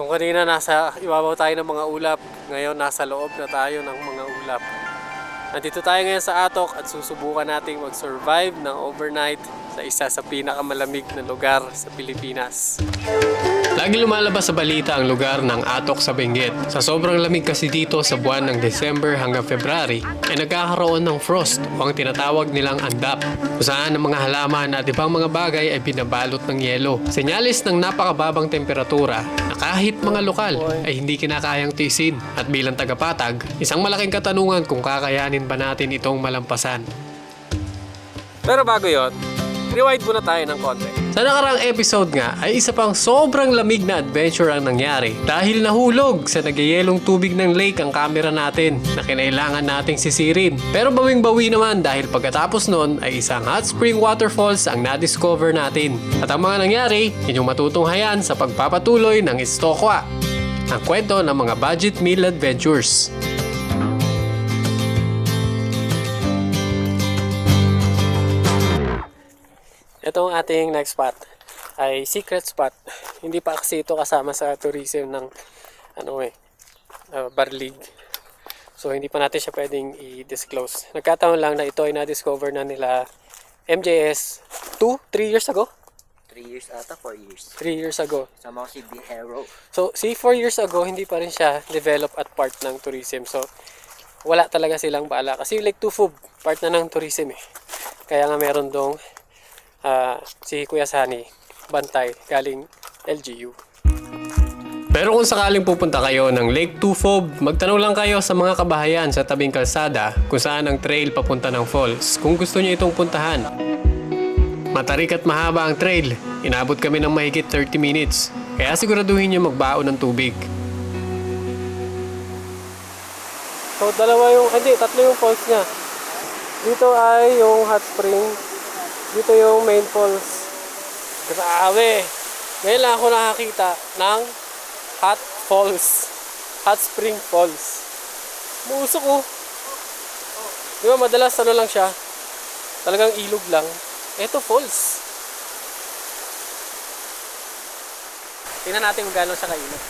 Kung kanina nasa ibabaw tayo ng mga ulap, ngayon nasa loob na tayo ng mga ulap. Nandito tayo ngayon sa Atok at susubukan nating mag-survive ng overnight sa isa sa pinakamalamig na lugar sa Pilipinas. Lagi lumalabas sa balita ang lugar ng Atok sa Benguet. Sa sobrang lamig kasi dito sa buwan ng December hanggang February, ay nagkakaroon ng frost o ang tinatawag nilang andap, kung saan ang mga halaman at ibang mga bagay ay binabalot ng yelo. Senyalis ng napakababang temperatura na kahit mga lokal ay hindi kinakayang tiisin. At bilang tagapatag, isang malaking katanungan kung kakayanin ba natin itong malampasan. Pero bago yon, rewind muna tayo ng konti. Sa nakaraang episode nga ay isa pang sobrang lamig na adventure ang nangyari dahil nahulog sa nagyayelong tubig ng lake ang camera natin na kinailangan nating sisirin. Pero bawing-bawi naman dahil pagkatapos nun ay isang hot spring waterfalls ang na-discover natin. At ang mga nangyari, inyong matutunghayan sa pagpapatuloy ng Istokwa, ang kwento ng mga budget meal adventures. Ito ang ating next spot ay secret spot. Hindi pa kasi ito kasama sa tourism ng Barlig. So hindi pa natin siya pwedeng i-disclose. Nagkataon lang na ito ay na-discover na nila MJS 3 years ago? 3 years ata, 4 years. 3 years ago. Sama ko si Bihero. So 4 years ago, hindi pa rin siya develop at part ng tourism. So wala talaga silang baala. Kasi Lake Tufub, part na ng tourism eh. Kaya nga meron dong si Kuya Sani bantay galing LGU. Pero kung sakaling pupunta kayo ng Lake Tufub, magtanong lang kayo sa mga kabahayan sa tabing kalsada kung saan ang trail papunta ng falls kung gusto niyo itong puntahan. Matarik at mahaba ang trail. Inabot kami ng mahigit 30 minutes. Kaya siguraduhin niyo magbaon ng tubig. So tatlo yung falls niya. Dito ay yung hot spring. Dito yung main falls. Grabe! Ngayon lang ako nakakita ng hot falls. Hot spring falls. Muusok oh. Di ba madalas lang siya? Talagang ilog lang. Ito falls. Tingnan natin kung gano'n siya kainit.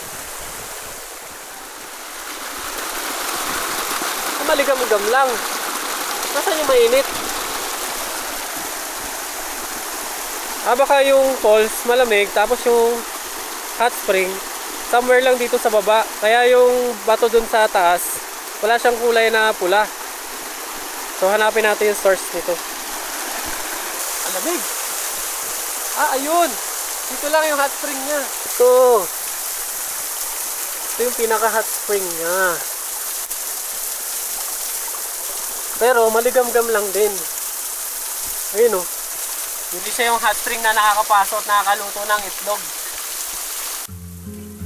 Maligam-gam lang. Nasaan yung mainit? Baka yung falls malamig, tapos yung hot spring somewhere lang dito sa baba. Kaya yung bato dun sa taas, wala siyang kulay na pula. So hanapin natin yung source nito. Ang lamig! Ayun! Dito lang yung hot spring niya. Ito yung pinaka hot spring niya. Pero maligam-gam lang din. Ayun oh. Hindi siya yung hot spring na nakakapasok at nakakaluto ng itlog.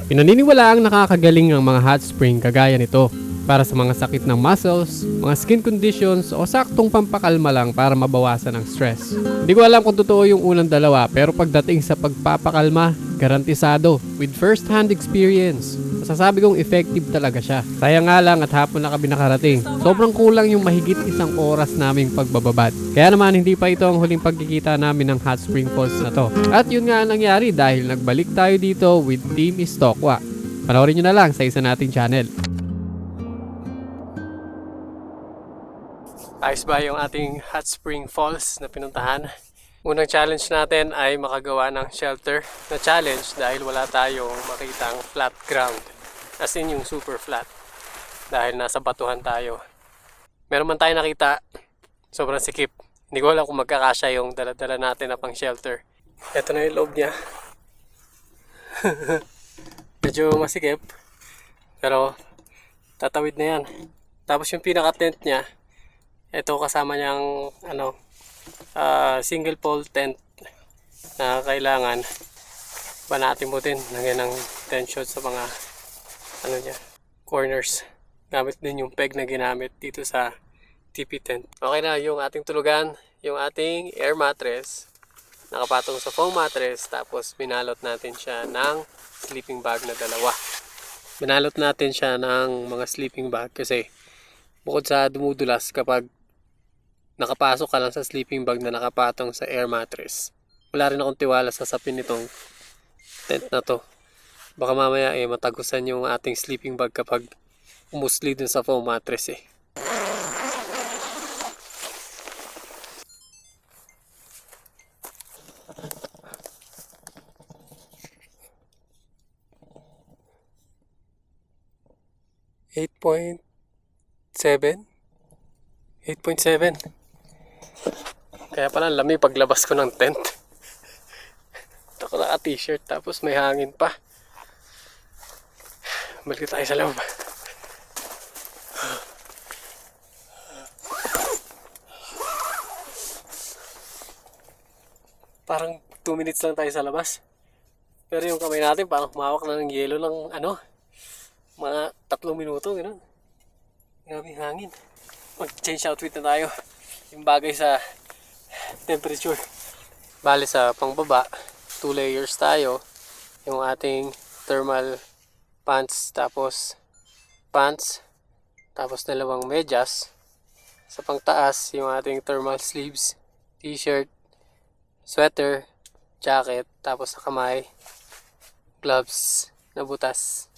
Pinaniniwalaang nakakagaling ang mga hot spring kagaya nito para sa mga sakit ng muscles, mga skin conditions o saktong pampakalma lang para mabawasan ang stress. Hindi ko alam kung totoo yung unang dalawa pero pagdating sa pagpapakalma, garantisado with first-hand experience. Masasabi kong effective talaga siya. Sayang nga lang at hapon na kami nakarating. Sobrang kulang yung mahigit 1 oras naming pagbababad. Kaya naman hindi pa ito ang huling pagkikita namin ng hot spring falls na to. At yun nga ang nangyari dahil nagbalik tayo dito with Team Istokwa. Panoorin nyo na lang sa isa nating channel. Ayos ba yung ating hot spring falls na pinuntahan? Unang challenge natin ay makagawa ng shelter na challenge dahil wala tayong makitang flat ground. As in yung super flat. Dahil nasa batuhan tayo. Meron man tayo nakita, sobrang sikip. Hindi ko alam kung magkakasya yung dala-dala natin na pang shelter. Ito na yung loob niya. Medyo masikip. Pero tatawid na yan. Tapos yung pinaka-tent niya, ito kasama niyang single pole tent na kailangan banatin mo din. Lagyan ng tension sa mga corners. Gamit din yung peg na ginamit dito sa TP tent. Okay na yung ating tulugan, yung ating air mattress nakapatong sa foam mattress, tapos binalot natin siya ng sleeping bag na dalawa. Binalot natin siya ng mga sleeping bag kasi bukod sa dumudulas kapag nakapasok ka lang sa sleeping bag na nakapatong sa air mattress, wala rin akong tiwala sa sapin nitong tent na to. Baka mamaya matagusan yung ating sleeping bag kapag umusli dun sa foam mattress eh. .7 8.7. Kaya pala ang lamig paglabas ko ng tent. Ito ko naka t-shirt tapos may hangin pa. Balik tayo sa loob. Parang 2 minutes lang tayo sa labas. Pero yung kamay natin parang humawak na ng yelo ng mga 3 minuto, gano'n. Grabe yung hangin. Mag-change outfit na tayo. Yung bagay sa temperature. Bali sa pangbaba, 2 layers tayo. Yung ating thermal pants, tapos 2 medyas. Sa pangtaas, yung ating thermal sleeves, t-shirt, sweater, jacket, tapos sa kamay, gloves na butas.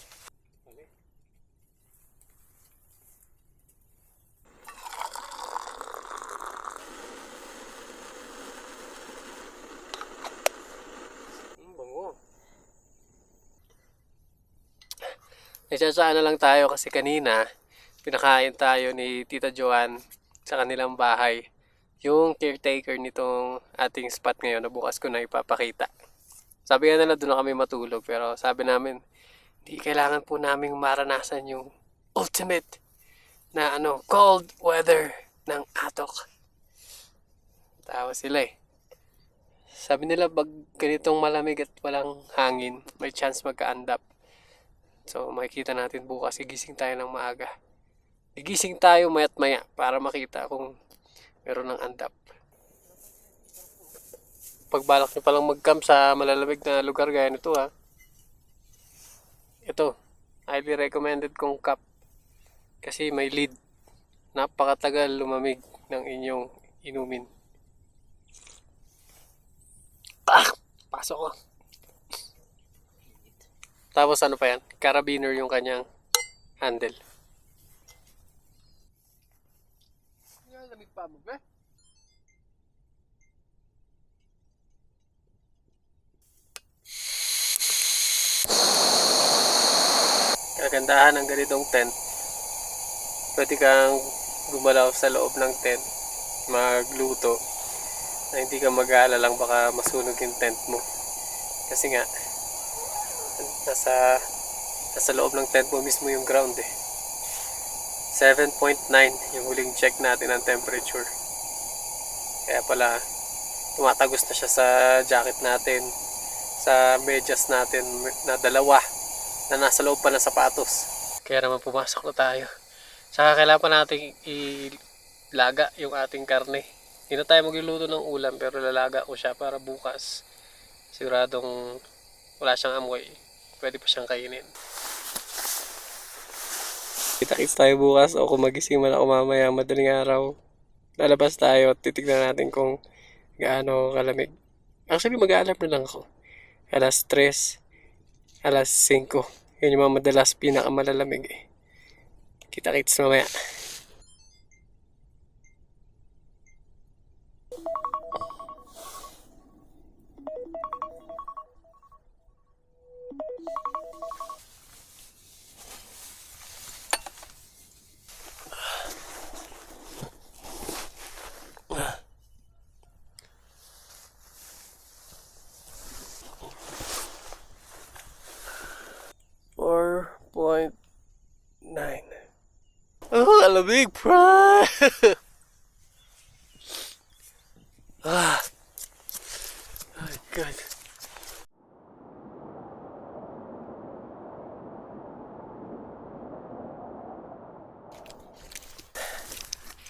Nagsasaan na lang tayo kasi kanina pinakain tayo ni Tita Joanne sa kanilang bahay. Yung caretaker nitong ating spot ngayon na bukas ko na ipapakita. Sabi nga nila doon na kami matulog pero sabi namin di kailangan po namin maranasan yung ultimate na cold weather ng Atok. Tawa sila eh. Sabi nila pag ganitong malamig at walang hangin may chance magka-andap. So makikita natin bukas, gigising tayo ng maaga. Gigising tayo mayat maya para makita kung meron ng andap. Pagbalak nyo palang mag-camp sa malalamig na lugar gaya nito ha. Ito, highly recommended kong cup. Kasi may lid. Napakatagal lumamig ng inyong inumin. Pasok ko. Tapos ano pa yan? Carabiner yung kanyang handle. Yan, lamig pa mo ba? Kagandahan ng ganitong tent. Pwede kang gumalaw sa loob ng tent, magluto, na hindi ka mag-aalalang baka masunog yung tent mo. Kasi nga, nasa loob ng tent mo mismo yung ground eh. 7.9 yung huling check natin ng temperature. Kaya pala tumatagos na siya sa jacket natin, sa medyas natin na 2 na nasa loob pa ng sapatos. Kaya naman pumasok na tayo. Saka kailangan pa natin ilaga yung ating karne. Hindi na tayo magluluto ng ulam pero lalaga ko siya para bukas siguradong wala siyang amoy. Pwede pa siyang kainin. Kita-kits tayo bukas o kung magising man ako mamaya madaling araw. Lalabas tayo at titignan natin kung gaano kalamig. Actually mag-aalarm na lang ako. 3:00, 5:00. Yun yung mga madalas pinakamalalamig eh. Kita-kits mamaya. Oh, alamig, bro! Ah, oh God.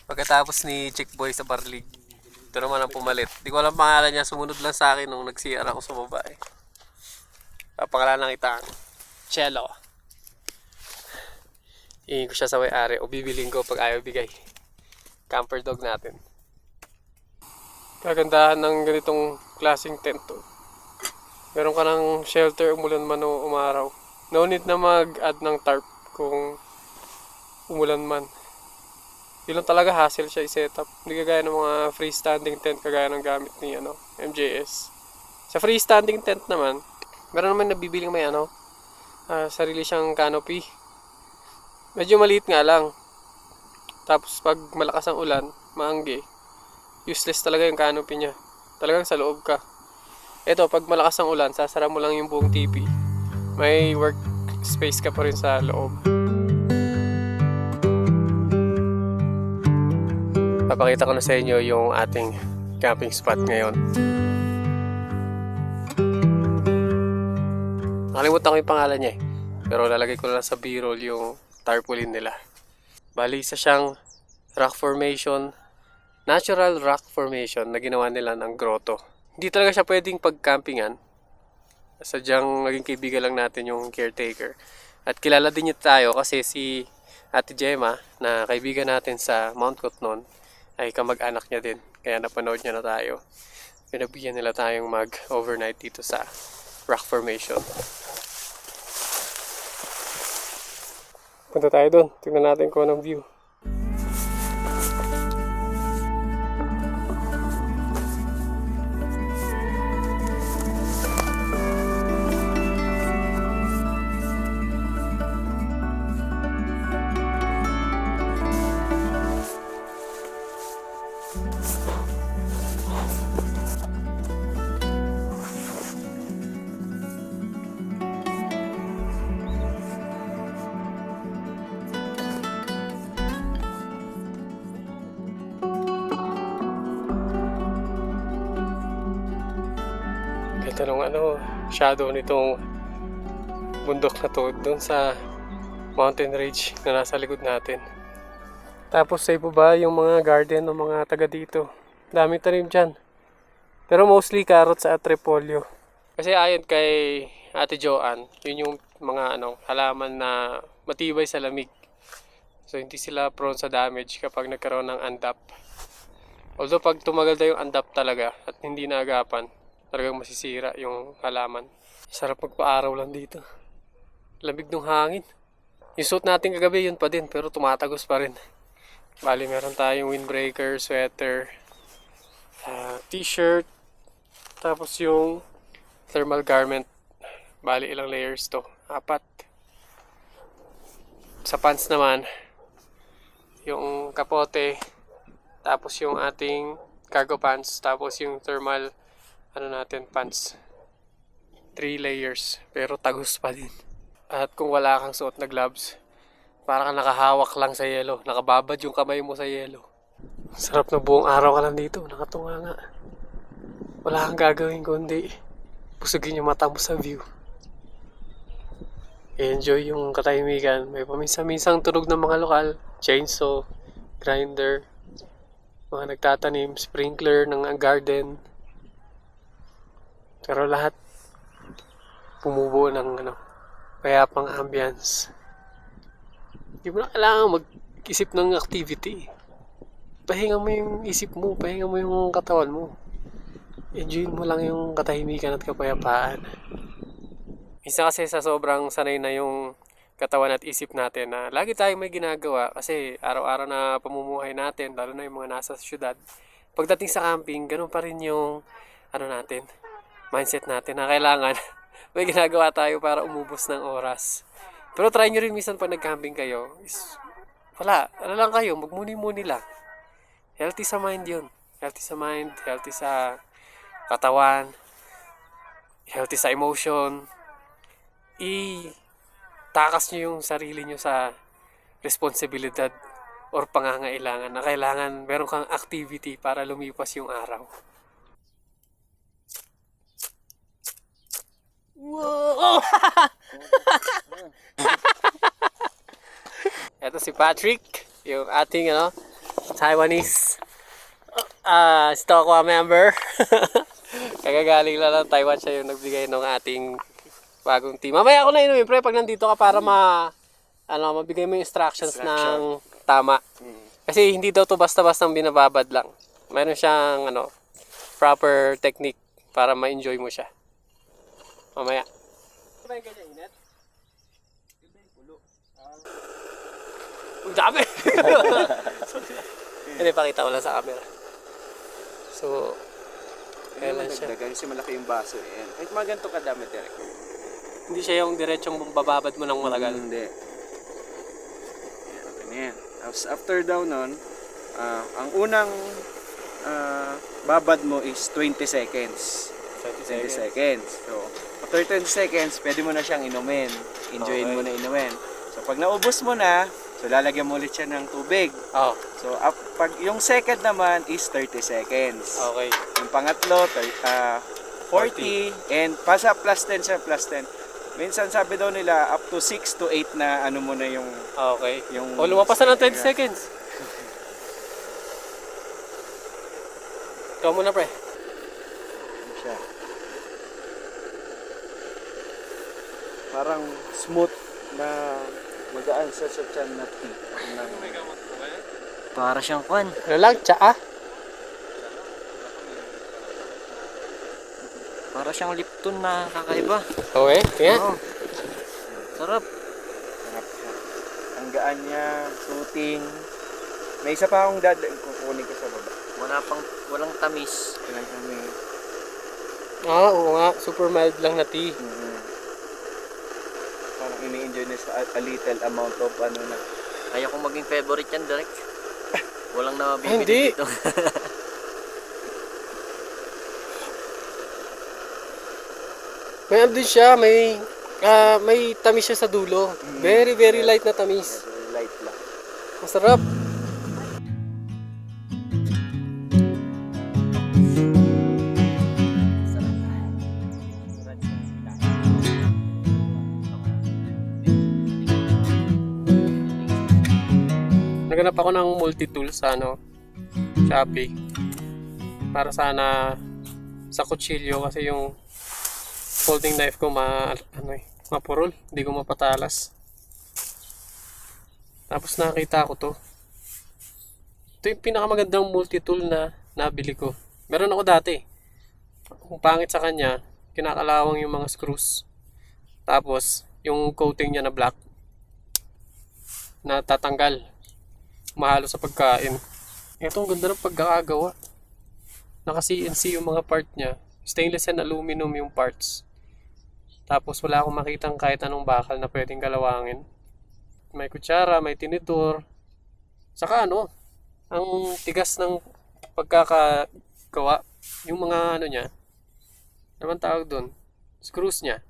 Pagkatapos ni Chick Boy sa Barlig, ito naman ang pumalit. Di ko alam pangalan niya, sumunod lang sa akin nung nag-CR ako sa babae. Papangalan ng itang Cello. Iingin ko siya sa may-ari o bibiling ko pag ayaw bigay. Camper dog natin. Kagandahan ng ganitong klaseng tent to. Meron ka ng shelter umulan man o umaraw. No need na mag-add ng tarp kung umulan man. Yun lang talaga, hassle siya i-setup. Hindi kagaya ng mga freestanding tent kagaya ng gamit ni MJS. Sa freestanding tent naman, meron naman nabibiling may sarili siyang canopy. Medyo maliit nga lang. Tapos pag malakas ang ulan, maanggi, useless talaga yung canopy niya. Talagang sa loob ka. Ito, pag malakas ang ulan, sasara mo lang yung buong TP. May work space ka pa rin sa loob. Papakita ko na sa inyo yung ating camping spot ngayon. Nakalimutan ko yung pangalan niya eh. Pero lalagay ko na lang sa B-roll yung tarpaulin nila. Bali, isa siyang rock formation, natural rock formation na ginawa nila ng grotto. Hindi talaga siya pwedeng pag-campingan. Sadyang naging kaibigan lang natin yung caretaker. At kilala din niya tayo kasi si Ate Gemma na kaibigan natin sa Mount Cotnon ay kamag-anak niya din. Kaya napanood niya na tayo. Pinabigyan nila tayong mag-overnight dito sa rock formation. Punta tayo doon. Tingnan natin kung anong view. Ito nung shadow nitong bundok na to doon sa mountain ridge na nasa likod natin. Tapos sa iba ba yung mga garden ng mga taga dito. Dami tanim dyan. Pero mostly carrots at repolyo. Kasi ayon kay Ate Joanne, yun yung mga halaman na matibay sa lamig. So hindi sila prone sa damage kapag nagkaroon ng andap. Although pag tumagal na yung andap talaga at hindi naagapan, talagang masisira yung halaman. Sarap magpa-araw lang dito. Lamig ng hangin. Yung suit natin kagabi yun pa din pero tumatagos pa rin. Bali meron tayong windbreaker, sweater, t-shirt, tapos yung thermal garment. Bali ilang layers to? 4. Sa pants naman, yung kapote, tapos yung ating cargo pants, tapos yung thermal pants. 3 layers pero tagos pa din. At kung wala kang suot na gloves, para kang nakahawak lang sa yelo, nakababad yung kamay mo sa yelo. Sarap na buong araw ka lang dito, nakatunga nga. Wala kang gagawin kundi pusugin yung mata mo sa view. Enjoy yung katahimikan. May paminsan-minsang tunog ng mga lokal, chainsaw, grinder, mga nagtatanim, sprinkler ng garden. Pero lahat pumubuo ng payapang ambience. Hindi mo na kailangan mag-isip ng activity. Pahinga mo yung isip mo, pahinga mo yung katawan mo. Enjoy mo lang yung katahimikan at kapayapaan. Isa kasi sa sobrang sanay na yung katawan at isip natin na lagi tayong may ginagawa kasi araw-araw na pamumuhay natin, lalo na yung mga nasa syudad. Pagdating sa camping, ganun pa rin yung mindset natin na kailangan may ginagawa tayo para umubos ng oras. Pero try nyo rin minsan pag nag-camping kayo, wala, lang kayo, magmuni-muni lang. Healthy sa mind yun. Healthy sa mind, healthy sa katawan, healthy sa emotion. Takas nyo yung sarili nyo sa responsibilidad or pangangailangan na kailangan meron kang activity para lumipas yung araw. Whoa! Ito si Patrick, yung ating Taiwanese Stokwa member. Kagagaling lang ng Taiwan, siya yung nagbigay ng ating bagong team. Mamaya ako na inumin, pre, pag nandito ka para mabigay mo yung instructions ng tama. Kasi hindi daw to basta-bastang binababad lang. Mayroon siyang proper technique para ma-enjoy mo siya. Mamaya. Ba yung ganyan init? Ang dami! Hindi, pakita ko lang sa camera. So, kailan siya? Dagdagan kasi malaki yung baso eh. Yan. Kahit mga ganito kadami direct. Hindi siya yung diretsong bababad mo ng matagal. Hindi. Yan, okay na yan. Tapos after daw nun, ang unang babad mo is 20 seconds. 20 seconds. So, after 20 seconds, pwede mo na siyang inumin. Enjoyin Okay. mo na inumin. So, pag naubos mo na, so lalagyan mo ulit siya ng tubig. Oh, So, pag yung second naman is 30 seconds. okay. Yung pangatlo, 40. And pasa plus 10 siya, plus 10. Minsan sabi daw nila, up to 6 to 8 na ano mo na yung... Okay. yung O, lumapas na ng 20 seconds. Ikaw muna, pre. Siya. Parang smooth na magaan sa tiyan na tea. Para siyang kwan. Ano lang, tsaa? Para siyang Lipton na kakaiba. Okay, kaya? Oo. Sarap. Sarap siya. Ang gaan niya, soothing. May isa pa akong kukunin ko sa baba. Walang tamis. Kailan kami. Ah, oo nga. Super mild lang na tea. Parang ini-enjoy niya sa a little amount of ano na. Kaya kong maging favorite yan, direct. Walang na Ay, hindi. mabibili dito. May ano din siya, may tamis siya sa dulo. Very, very light na tamis. Medyo light lang. Masarap. Naganap ako ng multi-tool sa Shopee. Para sana sa kutsilyo kasi yung folding knife ko mapurol, hindi ko mapatalas. Tapos nakita ko to. Ito yung pinakamagandang multi-tool na nabili ko. Meron ako dati. Kung pangit sa kanya, kinakalawang yung mga screws. Tapos, yung coating niya na black, na tatanggal. Mahalo sa pagkain. Ito, ang ganda ng pagkakagawa. Naka-CNC yung mga part niya. Stainless and aluminum yung parts. Tapos wala akong makitang kahit anong bakal na pwedeng galawangin. May kutsara, may tinidor. Saka ang tigas ng pagkakagawa. Yung mga niya, naman tawag doon, screws niya.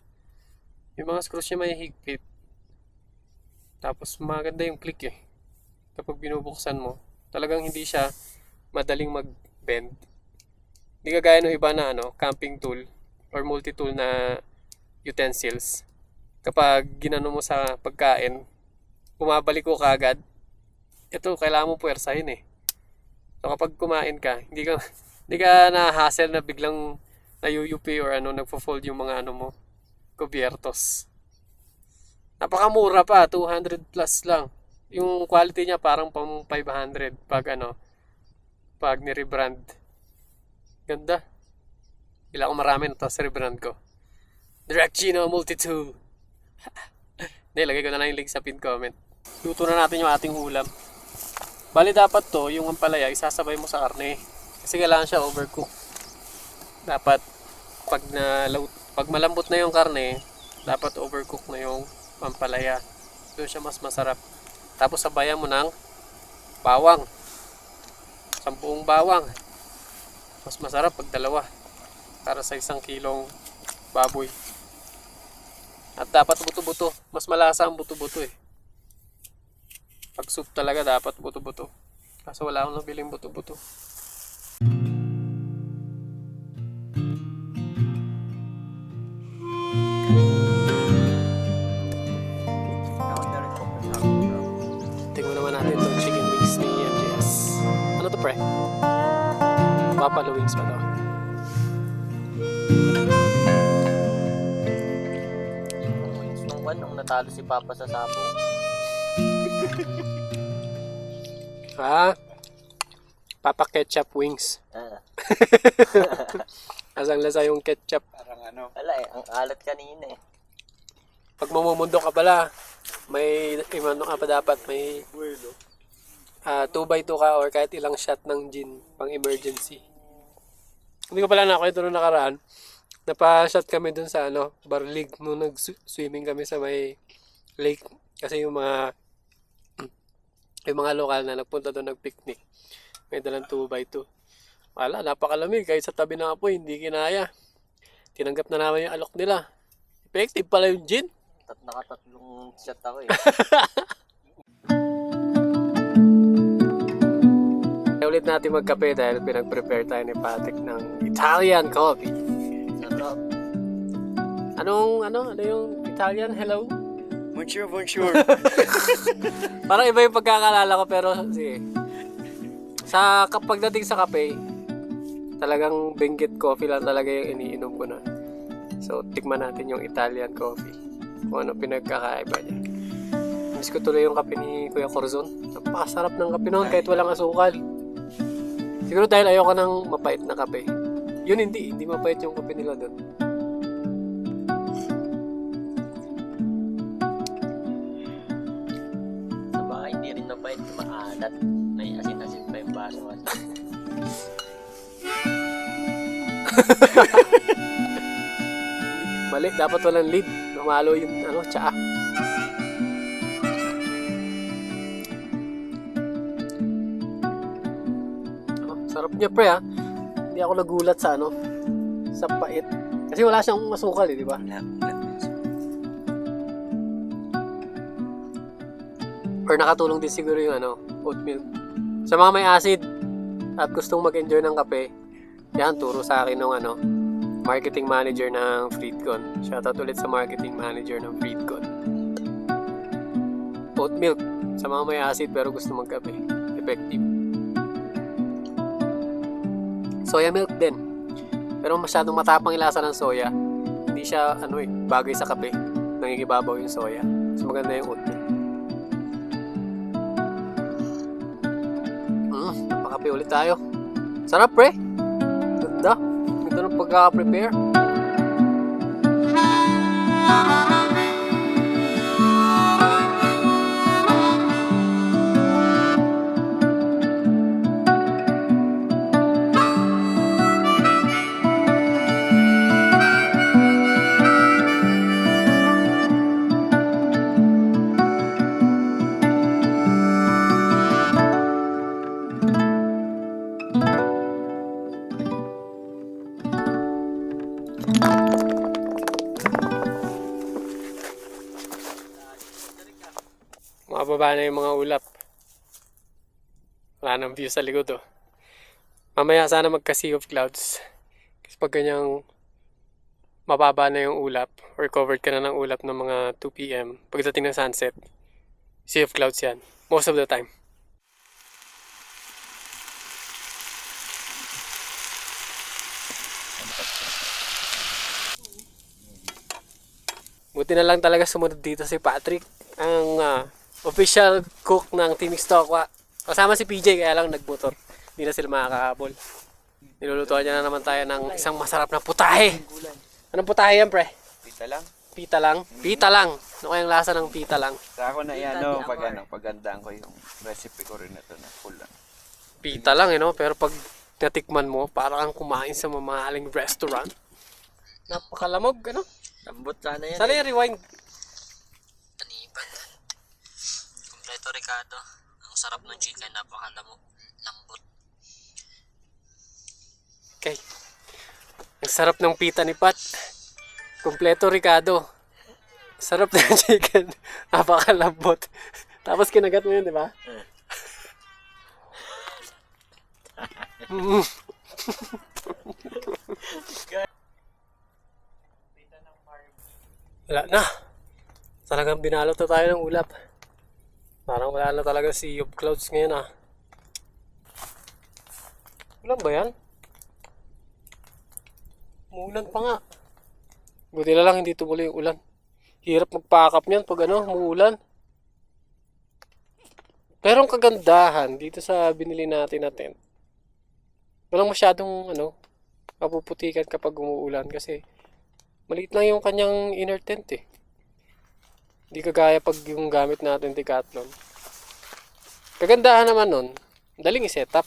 Yung mga screws niya may higpit. Tapos maganda yung click eh. Kapag binubuksan mo, talagang hindi siya madaling mag-bend. Hindi kagaya ng iba na camping tool or multi-tool na utensils. Kapag ginano mo sa pagkain, bumabalik ko kagad. Ito, kailangan mo puwersahin eh. So kapag kumain ka, hindi ka na-hassle na biglang nayuyupi or nagfo-fold yung mga mo, kubiertos. Napakamura pa, 200 plus lang. Yung quality niya parang pang 500 pag ni-rebrand. Ganda. Bila ko marami na tapos rebrand ko. Direct Gino Multi-Tool. Lagay ko na lang yung link sa pin comment. Luto na natin yung ating ulam. Bali dapat to, yung ampalaya, isasabay mo sa karne. Kasi kailangan siya overcook. Dapat pag malambot na yung karne, dapat overcook na yung ampalaya. Doon siya mas masarap. Tapos sabayan mo ng bawang. 10 bawang. Mas masarap pag dalawa. Para sa 1 kilong baboy. At dapat buto-buto. Mas malasa ang buto-buto eh. Pag soup talaga dapat buto-buto. Kaso wala akong nabiling buto-buto. Tingnan naman natin itong chicken wings ni MJS. Ano to pre? Buffalo wings pa to. Nung natalo si Papa sa sabong. Papa ketchup wings. Ah. Asang lasa yung ketchup. Parang Wala ang alat kanina eh. Pag mamumundo ka pala, may ano ka pa dapat, may 2x2 ka or kahit ilang shot ng gin pang emergency. Hindi ko pala nakwento nung nakaraan. Napa-shot kami dun sa Barlig nung nag-swimming kami sa may lake. Kasi yung mga lokal na nagpunta doon nag-picnic. May dalang 2x2. Wala, napakalamig. Kahit sa tabi ng apoy, hindi kinaya. Tinanggap na namin yung alok nila. Effective pala yung gin. Nakatatlong shot ako eh. Ulit natin magkape dahil pinag-prepare tayo ni Patrick ng Italian coffee. Sarap. Ano yung Italian? Hello? Bonjour, bonjour. Parang iba yung pagkakalala ko pero sige. Pagdating sa kape, talagang Benguet coffee lang talaga yung iniinom ko na. So, tikman natin yung Italian coffee. Kung ano pinagkakaiba niya. Miss ko tuloy yung kape ni Kuya Corzon. Napakasarap ng kape noon kahit walang asukal. Siguro dahil ayoko ng mapait na kape. Yun hindi mapait yung kape nila doon. Sa bahay, hindi rin mabait. Maalat. May asin-asin pa yung baso. Mali, dapat walang lid. Namalo yung tsaa. Sarap niya pre ha. Hindi ako nagulat sa sa pait. Kasi wala siyang masukal di ba? Or nakatulong din siguro yung oat milk. Sa mga may acid at gustong mag-enjoy ng kape, yan, turo sa akin ng marketing manager ng Freedcon. Shoutout ulit sa marketing manager ng Freedcon. Oat milk sa mga may acid pero gusto magkape. Effective. Soya milk din. Pero masyadong matapang yung lasa ng soya. Hindi siya bagay sa kape. Nangingibabaw yung soya. So maganda yung oat milk. Napakape ulit tayo. Sarap pre. Ganda. Ganda ng pagkaka-prepare. Mababa na yung mga ulap. Wala nang view sa likod Mamaya sana magka-sea of clouds. Kasi pag ganyang mababa na yung ulap or covered ka na ng ulap ng mga 2 PM pagdating ng sunset, sea of clouds yan. Most of the time. Buti na lang talaga sumunod dito si Patrick, ang official cook ng Team Stokwa. Kasama si PJ kaya lang nagmotor. Hindi na sila makakahabol. Nilulutuan niya na naman tayo ng isang masarap na putahe. Anong putahe yan, pre? Pita lang. Pita lang? Pita lang. Ano kayang lasa ng pita lang? Sa ako na yan, pagandaan ko yung recipe ko rin na to na full lang. Pita lang, pero pag natikman mo, parang kang kumain sa mamahaling restaurant. Napakalamog, Lambot sana yan. Sana yung rewind. Tanipan. Kompleto Ricardo. Ang sarap ng chicken. Napakalamog. Lambot. Okay. Ang sarap ng pita ni Pat. Kompleto Ricardo. Sarap ng chicken. Napakalambot. Tapos kinagat mo yun, di ba? Wala na. Talagang binalot na tayo ng ulap. Parang wala na talaga sea of clouds ngayon Ulan ba yan? Umuulan pa nga. Buti na lang hindi tumuloy yung ulan. Hirap magpakap niyan pag umuulan. Pero ang kagandahan dito sa binili natin na tent, walang masyadong mapuputikan kapag umuulan kasi maliit lang yung kanyang inner tent Hindi kagaya pag yung gamit natin Decathlon. Kagandahan naman nun, daling i-set up.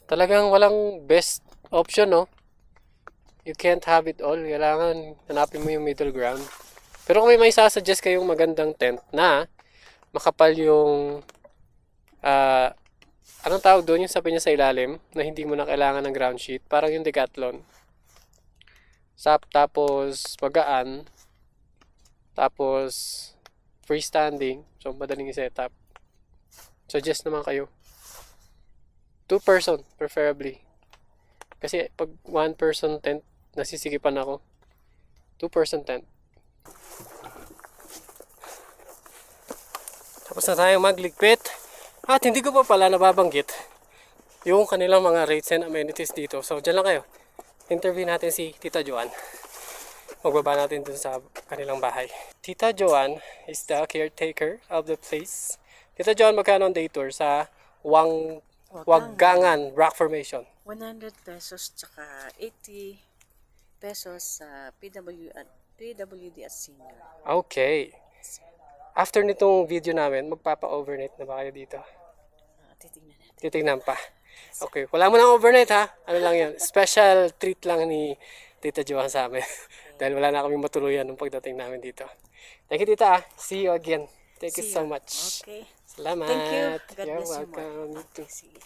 Talagang walang best option, no? You can't have it all. Kailangan hanapin mo yung middle ground. Pero kung may sasuggest kayong magandang tent na makapal yung anong tawag doon, yung sabi niya sa ilalim na hindi mo na kailangan ng ground sheet, parang yung Decathlon. Tapos magaan, tapos freestanding, so madaling i-set up. Suggest naman kayo. 2-person preferably. Kasi pag 1-person tent, nasisikipan ako. 2-person tent. Tapos na tayong magligpit. At hindi ko pa pala nababanggit yung kanilang mga rates and amenities dito. So, dyan lang kayo. Interview natin si Tita Joan. Magbaba natin dun sa kanilang bahay. Tita Joan is the caretaker of the place. Tita Joan, magkano ang day tour sa Waggangan Rock Formation? 100 pesos tsaka 80 pesos sa PWD at senior. Okay. After nitong video namin, magpapa-overnight na ba kayo dito? Titingnan natin. Titignan pa. Okay. Wala mo nang overnight ha? Ano lang yan? Special treat lang ni Tita Joan sa amin. Dahil wala na kami matuluyan nung pagdating namin dito. Thank you, Tita. See you again. Thank you See so you. much. Okay. Salamat. Thank you. God You're bless you more. welcome. Okay, sige.